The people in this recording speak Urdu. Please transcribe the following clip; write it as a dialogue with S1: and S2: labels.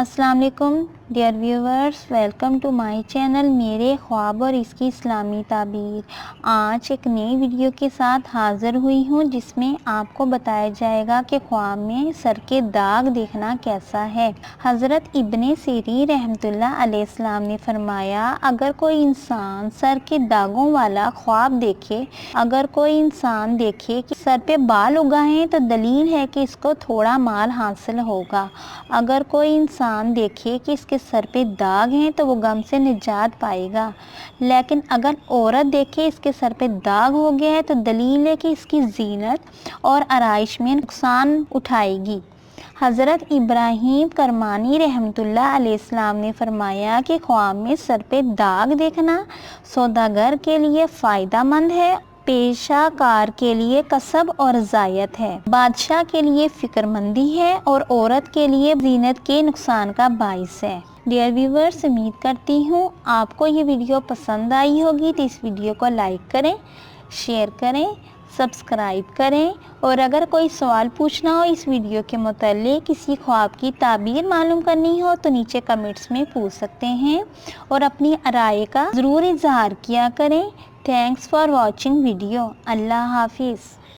S1: السلام علیکم dear viewers, welcome to my channel میرے خواب اور اس کی اسلامی تعبیر۔ آج ایک نئی ویڈیو کے ساتھ حاضر ہوئی ہوں جس میں آپ کو بتایا جائے گا کہ خواب میں سر کے داغ دیکھنا کیسا ہے۔ حضرت ابن سیرین رحمۃ اللہ علیہ السلام نے فرمایا، اگر کوئی انسان سر کے داغوں والا خواب دیکھے، اگر کوئی انسان دیکھے کہ سر پہ بال اگا ہیں تو دلیل ہے کہ اس کو تھوڑا مال حاصل ہوگا۔ اگر کوئی انسان دیکھے کہ اس کے سر پہ داغ ہیں تو وہ غم سے نجات پائے گا، لیکن اگر عورت دیکھے اس کے سر پہ داغ ہو گیا ہے تو دلیل ہے کہ اس کی زینت اور آرائش میں نقصان اٹھائے گی۔ حضرت ابراہیم کرمانی رحمۃ اللہ علیہ السلام نے فرمایا کہ خواب میں سر پہ داغ دیکھنا سوداگر کے لیے فائدہ مند ہے، پیشہ کار کے لیے کسب اور رضایت ہے، بادشاہ کے لیے فکر مندی ہے اور عورت کے لیے زینت کے نقصان کا باعث ہے۔ ڈیئر ویورز، امید کرتی ہوں آپ کو یہ ویڈیو پسند آئی ہوگی، تو اس ویڈیو کو لائک کریں، شیئر کریں، سبسکرائب کریں، اور اگر کوئی سوال پوچھنا ہو اس ویڈیو کے متعلق، کسی خواب کی تعبیر معلوم کرنی ہو تو نیچے کمنٹس میں پوچھ سکتے ہیں اور اپنی رائے کا ضرور اظہار کیا کریں۔ Thanks for watching video. اللہ حافظ۔